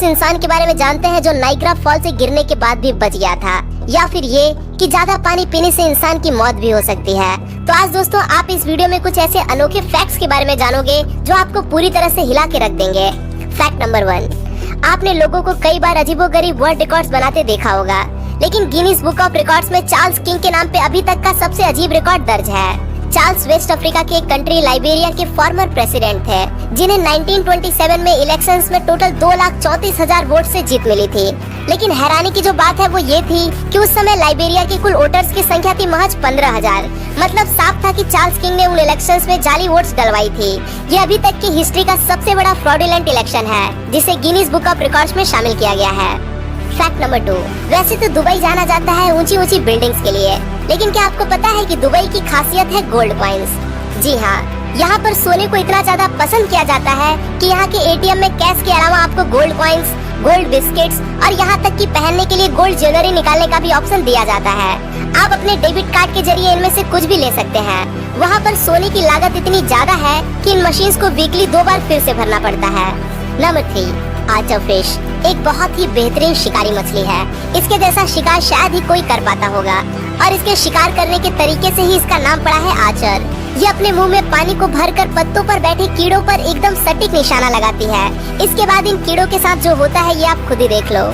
इंसान के बारे में जानते हैं जो नाइग्रा फॉल से गिरने के बाद भी बच गया था, या फिर ये कि ज्यादा पानी पीने से इंसान की मौत भी हो सकती है। तो आज दोस्तों आप इस वीडियो में कुछ ऐसे अनोखे फैक्ट्स के बारे में जानोगे जो आपको पूरी तरह से हिला के रख देंगे। फैक्ट नंबर 1, आपने लोगों को कई बार अजीबोगरीब वर्ल्ड रिकॉर्ड्स बनाते देखा होगा, लेकिन गिनीज बुक ऑफ रिकॉर्ड्स में चार्ल्स किंग के नाम पे अभी तक का सबसे अजीब रिकॉर्ड दर्ज है। चार्ल्स वेस्ट अफ्रीका के एक कंट्री लाइबेरिया के फॉर्मर प्रेसिडेंट थे, जिन्हें 1927 में इलेक्शंस में टोटल 2,34,000 वोट से जीत मिली थी। लेकिन हैरानी की जो बात है वो ये थी कि उस समय लाइबेरिया के कुल वोटर्स की संख्या थी महज 15,000। मतलब साफ था कि चार्ल्स किंग ने उन इलेक्शंस में जाली वोट्स डलवाई थी। ये अभी तक की हिस्ट्री का सबसे बड़ा फ्रॉडुलेंट इलेक्शन है, जिसे गिनीज बुक ऑफ रिकॉर्ड्स में शामिल किया गया है। फैक्ट नंबर 2, वैसे तो दुबई जाना जाता है ऊंची ऊंची बिल्डिंग्स के लिए, लेकिन क्या आपको पता है कि दुबई की खासियत है गोल्ड कॉइन्स। जी हाँ, यहाँ पर सोने को इतना ज्यादा पसंद किया जाता है कि यहाँ के एटीएम में कैश के अलावा आपको गोल्ड कॉइन्स, गोल्ड बिस्किट्स और यहाँ तक कि पहनने के लिए गोल्ड ज्वेलरी निकालने का भी ऑप्शन दिया जाता है। आप अपने डेबिट कार्ड के जरिए इनमें से कुछ भी ले सकते हैं। वहाँ पर सोने की लागत इतनी ज्यादा है कि इन मशीन्स को वीकली 2 बार फिर से भरना पड़ता है। नंबर 3, आर्चर फिश एक बहुत ही बेहतरीन शिकारी मछली है। इसके जैसा शिकार शायद ही कोई कर पाता होगा, और इसके शिकार करने के तरीके से ही इसका नाम पड़ा है आर्चर। ये अपने मुंह में पानी को भरकर पत्तों पर बैठे कीड़ों पर एकदम सटीक निशाना लगाती है। इसके बाद इन कीड़ों के साथ जो होता है ये आप खुद ही देख लो।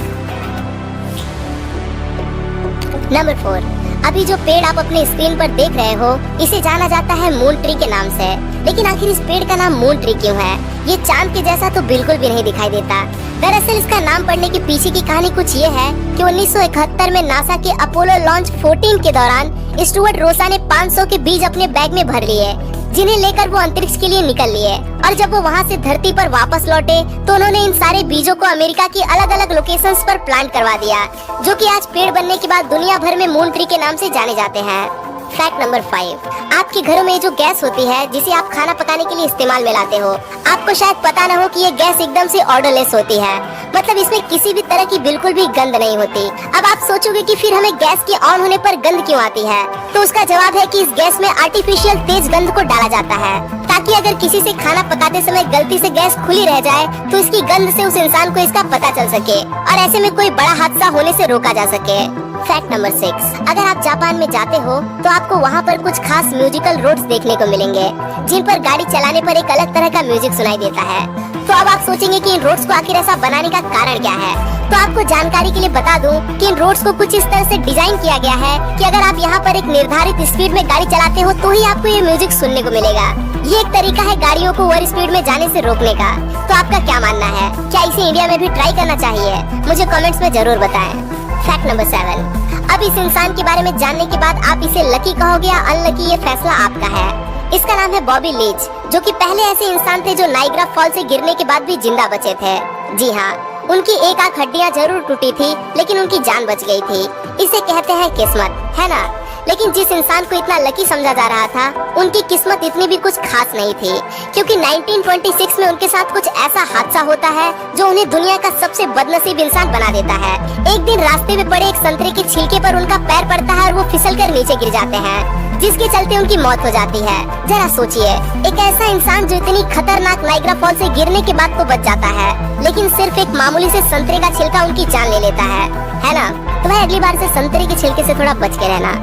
नंबर 4, अभी जो पेड़ आप अपने स्क्रीन पर देख रहे हो, इसे जाना जाता है मून ट्री के नाम से। लेकिन आखिर इस पेड़ का नाम मून ट्री क्यों है? ये चांद के जैसा तो बिल्कुल भी नहीं दिखाई देता। दरअसल इसका नाम पड़ने के पीछे की कहानी कुछ ये है कि 1971 में नासा के अपोलो लॉन्च 14 के दौरान स्टुअर्ट रोसा ने 500 के बीज अपने बैग में भर लिए, जिन्हें लेकर वो अंतरिक्ष के लिए निकल लिए। और जब वो वहाँ से धरती पर वापस लौटे तो उन्होंने इन सारे बीजों को अमेरिका की अलग अलग लोकेशंस पर प्लांट करवा दिया, जो कि आज पेड़ बनने के बाद दुनिया भर में मून ट्री के नाम से जाने जाते हैं। फैक्ट नंबर 5, आपके घरों में जो गैस होती है जिसे आप खाना पकाने के लिए इस्तेमाल में लाते हो, आपको शायद पता न हो कि ये गैस एकदम से ऑर्डरलेस होती है। मतलब इसमें किसी भी तरह की बिल्कुल भी गंध नहीं होती। अब आप सोचोगे कि फिर हमें गैस के ऑन होने पर गंध क्यों आती है, तो उसका जवाब है कि इस गैस में आर्टिफिशियल तेज गंध को डाला जाता है, ताकि अगर किसी से खाना पकाते समय गलती से गैस खुली रह जाए तो इसकी गंध से उस इंसान को इसका पता चल सके और ऐसे में कोई बड़ा हादसा होने से रोका जा सके। फैक्ट नंबर 6, अगर आप जापान में जाते हो तो आपको वहाँ पर कुछ खास म्यूजिकल रोड्स देखने को मिलेंगे, जिन पर गाड़ी चलाने पर एक अलग तरह का म्यूजिक सुनाई देता है। तो अब आप सोचेंगे कि इन रोड्स को आखिर ऐसा बनाने का कारण क्या है। तो आपको जानकारी के लिए बता दूं कि इन रोड्स को कुछ इस तरह से डिजाइन किया गया है कि अगर आप यहाँ पर एक निर्धारित स्पीड में गाड़ी चलाते हो तो ही आपको ये म्यूजिक सुनने को मिलेगा। ये एक तरीका है गाड़ियों को ओवर स्पीड में जाने से रोकने का। तो आपका क्या मानना है, क्या इसे इंडिया में भी ट्राई करना चाहिए? मुझे कमेंट्स में जरूर बताएं। फैक्ट नंबर 7, अब इस इंसान के बारे में जानने के बाद आप इसे लकी कहोगे या अनलकी, ये फैसला आपका है। इसका नाम है बॉबी लीच, जो कि पहले ऐसे इंसान थे जो नाइग्रा फॉल से गिरने के बाद भी जिंदा बचे थे। जी हाँ, उनकी एक आंख हड्डियां जरूर टूटी थी, लेकिन उनकी जान बच गई थी। इसे कहते हैं किस्मत, है ना? लेकिन जिस इंसान को इतना लकी समझा जा रहा था, उनकी किस्मत इतनी भी कुछ खास नहीं थी, क्योंकि 1926 में उनके साथ कुछ ऐसा हादसा होता है जो उन्हें दुनिया का सबसे बदनसीब इंसान बना देता है। एक दिन रास्ते में पड़े एक संतरे के छिलके पर उनका पैर पड़ता है और वो फिसलकर नीचे गिर जाते हैं, जिसके चलते उनकी मौत हो जाती है। जरा सोचिए, एक ऐसा इंसान जो इतनी खतरनाक नाइग्रा फॉल से गिरने के बाद तो बच जाता है, लेकिन सिर्फ एक मामूली से संतरे का छिलका उनकी जान ले लेता है ना? तो भाई अगली बार से संतरे के छिलके से थोड़ा बच के रहना।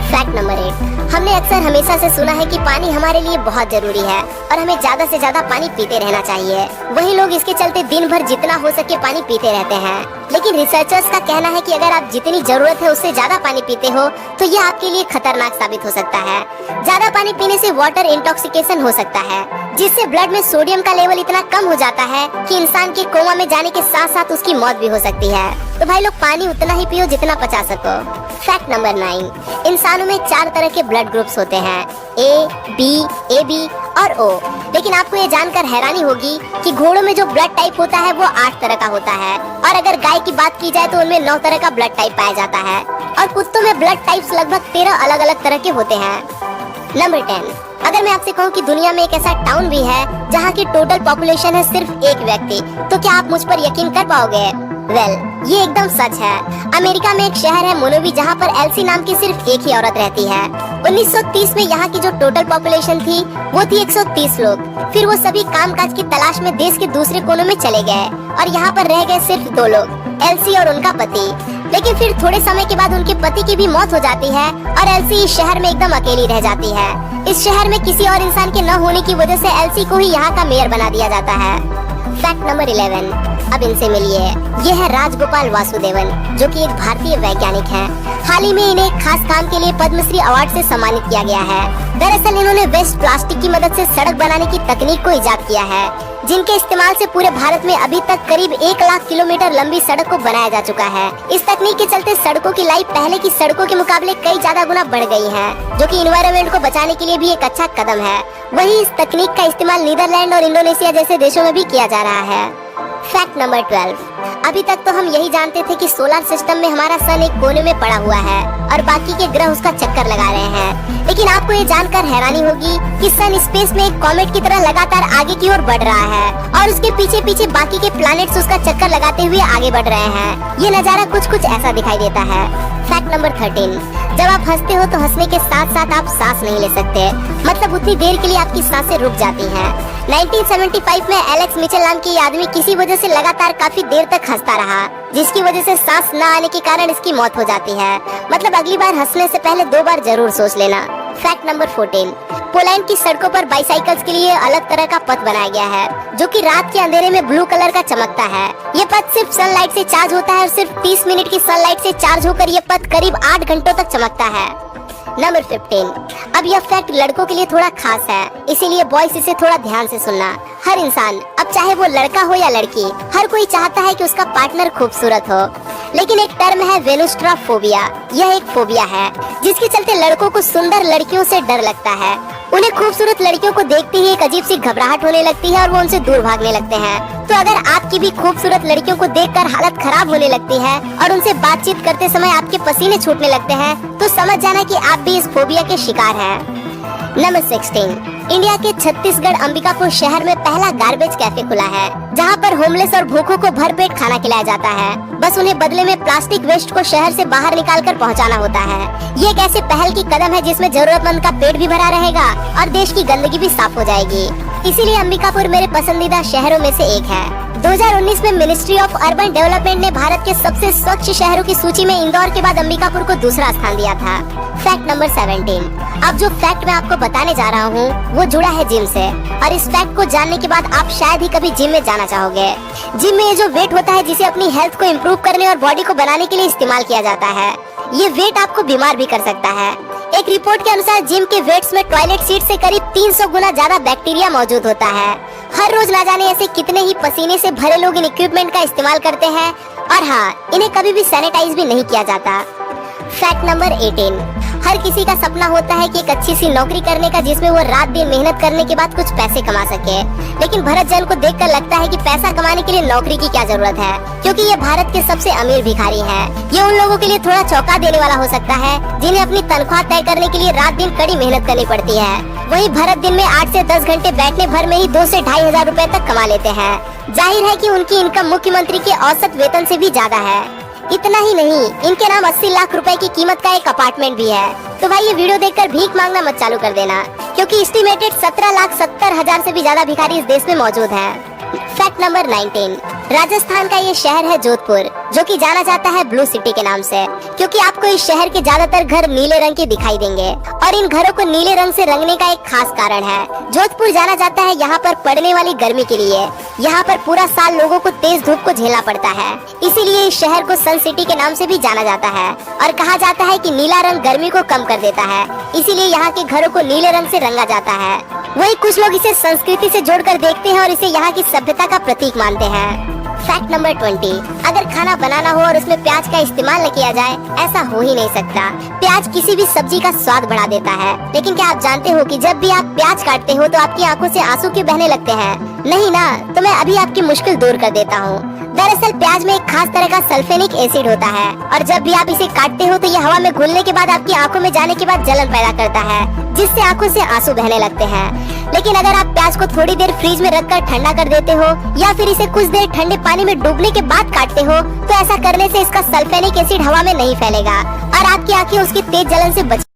फैक्ट नंबर 8, हमने अक्सर हमेशा से सुना है कि पानी हमारे लिए बहुत जरूरी है और हमें ज्यादा से ज्यादा पानी पीते रहना चाहिए। वही लोग इसके चलते दिन भर जितना हो सके पानी पीते रहते हैं। लेकिन रिसर्चर्स का कहना है कि अगर आप जितनी जरूरत है उससे ज्यादा पानी पीते हो तो ये आपके लिए खतरनाक साबित हो सकता है। ज्यादा पानी पीने से वाटर इंटॉक्सिकेशन हो सकता है, जिससे ब्लड में सोडियम का लेवल इतना कम हो जाता है कि इंसान के कोमा में जाने के साथ साथ उसकी मौत भी हो सकती है। तो भाई लोग पानी उतना ही पियो जितना पचा सको। फैक्ट नंबर 9, इंसानों में 4 तरह के ब्लड ग्रुप्स होते हैं, ए, बी, AB और O। लेकिन आपको ये जानकर हैरानी होगी कि घोड़ों में जो ब्लड टाइप होता है वो 8 तरह का होता है, और अगर गाय की बात की जाए तो उनमें 9 तरह का ब्लड टाइप पाया जाता है, और कुत्तों में ब्लड टाइप्स लगभग 13 अलग अलग तरह के होते हैं। नंबर 10, अगर मैं आपसे कहूँ कि दुनिया में एक ऐसा टाउन भी है जहाँ की टोटल पॉपुलेशन है सिर्फ एक व्यक्ति, तो क्या आप मुझ पर यकीन कर पाओगे? ये एकदम सच है। अमेरिका में एक शहर है मोनोवी, जहाँ पर एल्सी नाम की सिर्फ एक ही औरत रहती है। 1930 में यहाँ की जो टोटल पॉपुलेशन थी वो थी 130 लोग। फिर वो सभी कामकाज की तलाश में देश के दूसरे कोनों में चले गए और यहाँ पर रह गए सिर्फ 2 लोग, एल्सी और उनका पति। लेकिन फिर थोड़े समय के बाद उनके पति की भी मौत हो जाती है और एल्सी इस शहर में एकदम अकेली रह जाती है। इस शहर में किसी और इंसान के न होने की वजह से एल्सी को ही यहाँ का मेयर बना दिया जाता है। फैक्ट नंबर 11, अब इनसे मिलिए। ये है राजगोपाल वासुदेवन, जो कि एक भारतीय वैज्ञानिक हैं। हाल ही में इन्हें एक खास काम के लिए पद्मश्री अवार्ड से सम्मानित किया गया है। दरअसल इन्होंने वेस्ट प्लास्टिक की मदद से सड़क बनाने की तकनीक को इजाद किया है, जिनके इस्तेमाल से पूरे भारत में अभी तक करीब 1 लाख किलोमीटर लंबी सड़क को बनाया जा चुका है। इस तकनीक के चलते सड़कों की लाइफ पहले की सड़कों के मुकाबले कई ज्यादा गुना बढ़ गई है, जो कि इन्वायरमेंट को बचाने के लिए भी एक अच्छा कदम है। वहीं इस तकनीक का इस्तेमाल नीदरलैंड और इंडोनेशिया जैसे देशों में भी किया जा रहा है। फैक्ट नंबर 12, अभी तक तो हम यही जानते थे कि सोलर सिस्टम में हमारा सन एक कोने में पड़ा हुआ है और बाकी के ग्रह उसका चक्कर लगा रहे हैं। लेकिन आपको ये जानकर हैरानी होगी कि सन स्पेस में एक कॉमेट की तरह लगातार आगे की ओर बढ़ रहा है और उसके पीछे पीछे बाकी के प्लैनेट्स उसका चक्कर लगाते हुए आगे बढ़ रहे हैं। ये नजारा कुछ कुछ ऐसा दिखाई देता है। फैक्ट नंबर 13, जब आप हंसते हो तो हंसने के साथ साथ आप सांस नहीं ले सकते, मतलब उतनी देर के लिए आपकी सांसें रुक जाती हैं। 1975 में एलेक्स मिचेल नाम के आदमी किसी वजह से लगातार काफी देर तक हंसता रहा, जिसकी वजह से सांस न आने के कारण इसकी मौत हो जाती है। मतलब अगली बार हंसने से पहले 2 बार जरूर सोच लेना। फैक्ट नंबर 14, पोलैंड की सड़कों पर बाइसाइकिल्स के लिए अलग तरह का पथ बनाया गया है, जो कि रात के अंधेरे में ब्लू कलर का चमकता है। ये पथ सिर्फ सनलाइट से चार्ज होता है और सिर्फ 30 मिनट की सनलाइट से चार्ज होकर ये पथ करीब 8 घंटों तक चमकता है। नंबर 15, अब यह फैक्ट लड़कों के लिए थोड़ा खास है, इसीलिए बॉयज इसे थोड़ा ध्यान से सुनना। हर इंसान, अब चाहे वो लड़का हो या लड़की, हर कोई चाहता है कि उसका पार्टनर खूबसूरत हो। लेकिन एक टर्म है वेनुस्ट्राफोबिया। यह एक फोबिया है जिसके चलते लड़कों को सुंदर लड़कियों से डर लगता है। उन्हें खूबसूरत लड़कियों को देखते ही एक अजीब सी घबराहट होने लगती है और वो उनसे दूर भागने लगते हैं। तो अगर आपकी भी खूबसूरत लड़कियों को देखकर हालत खराब होने लगती है और उनसे बातचीत करते समय आपके पसीने छूटने लगते हैं, तो समझ जाना कि आप भी इस फोबिया के शिकार हैं। नंबर 16, इंडिया के छत्तीसगढ़ अंबिकापुर शहर में पहला गार्बेज कैफे खुला है, जहां पर होमलेस और भूखों को भरपेट खाना खिलाया जाता है। बस उन्हें बदले में प्लास्टिक वेस्ट को शहर से बाहर निकालकर पहुंचाना होता है। ये एक ऐसे पहल की कदम है जिसमें जरूरतमंद का पेट भी भरा रहेगा और देश की गंदगी भी साफ हो जाएगी। इसीलिए अंबिकापुर मेरे पसंदीदा शहरों में से एक है। 2019 में मिनिस्ट्री ऑफ अर्बन डेवलपमेंट ने भारत के सबसे स्वच्छ शहरों की सूची में इंदौर के बाद अंबिकापुर को दूसरा स्थान दिया था। फैक्ट नंबर 17, अब जो फैक्ट मैं आपको बताने जा रहा हूँ वो जुड़ा है जिम से, और इस फैक्ट को जानने के बाद आप शायद ही कभी जिम में जाना चाहोगे। जिम में ये जो वेट होता है जिसे अपनी हेल्थ को इम्प्रूव करने और बॉडी को बनाने के लिए इस्तेमाल किया जाता है, ये वेट आपको बीमार भी कर सकता है। एक रिपोर्ट के अनुसार जिम के वेट्स में टॉयलेट सीट से करीब 300 गुना ज्यादा बैक्टीरिया मौजूद होता है। हर रोज ना जाने ऐसे कितने ही पसीने से भरे लोग इन इक्विपमेंट का इस्तेमाल करते हैं, और हाँ, इन्हें कभी भी सैनिटाइज भी नहीं किया जाता। फैक्ट नंबर 18, हर किसी का सपना होता है कि एक अच्छी सी नौकरी करने का जिसमें वो रात दिन मेहनत करने के बाद कुछ पैसे कमा सके। लेकिन भरत जैन को देखकर लगता है कि पैसा कमाने के लिए नौकरी की क्या जरूरत है, क्योंकि ये भारत के सबसे अमीर भिखारी है। ये उन लोगों के लिए थोड़ा चौंका देने वाला हो सकता है जिन्हें अपनी तनख्वाह तय करने के लिए रात दिन कड़ी मेहनत करनी पड़ती है। वहीं भरत दिन में 8 से 10 घंटे बैठने भर में ही 2 से 2,500 रुपए तक कमा लेते हैं। जाहिर है कि उनकी इनकम मुख्यमंत्री के औसत वेतन से भी ज्यादा है। इतना ही नहीं, इनके नाम 80 लाख रुपए की कीमत का एक अपार्टमेंट भी है। तो भाई ये वीडियो देखकर भीख मांगना मत चालू कर देना, क्योंकि एस्टिमेटेड 17,70,000 से भी ज्यादा भिखारी इस देश में मौजूद हैं। फैक्ट नंबर 19, राजस्थान का ये शहर है जोधपुर, जो कि जाना जाता है ब्लू सिटी के नाम से, क्योंकि आपको इस शहर के ज्यादातर घर नीले रंग के दिखाई देंगे और इन घरों को नीले रंग से रंगने का एक खास कारण है। जोधपुर जाना जाता है यहाँ पर पड़ने वाली गर्मी के लिए। यहाँ पर पूरा साल लोगों को तेज धूप को झेलना पड़ता है, इसीलिए इस शहर को सन सिटी के नाम से भी जाना जाता है। और कहा जाता है कि नीला रंग गर्मी को कम कर देता है, इसीलिए यहाँ के घरों को नीले रंग से रंगा जाता है। वही कुछ लोग इसे संस्कृति से जोड़कर देखते हैं और इसे यहाँ की सभ्यता का प्रतीक मानते हैं। फैक्ट नंबर 20, अगर खाना बनाना हो और उसमें प्याज का इस्तेमाल न किया जाए, ऐसा हो ही नहीं सकता। प्याज किसी भी सब्जी का स्वाद बढ़ा देता है। लेकिन क्या आप जानते हो कि जब भी आप प्याज काटते हो तो आपकी आंखों से आंसू क्यों बहने लगते हैं? नहीं ना, तो मैं अभी आपकी मुश्किल दूर कर देता हूँ। दरअसल प्याज में एक खास तरह का सल्फेनिक एसिड होता है, और जब भी आप इसे काटते हो तो ये हवा में घुलने के बाद आपकी आंखों में जाने के बाद जलन पैदा करता है, जिससे आंखों से आंसू बहने लगते हैं। लेकिन अगर आप प्याज को थोड़ी देर फ्रीज में रखकर ठंडा कर देते हो या फिर इसे कुछ देर ठंडे पानी में डूबने के बाद काटते हो, तो ऐसा करने से इसका सल्फेनिक एसिड हवा में नहीं फैलेगा और आपकी आंखें उसकी तेज जलन से बच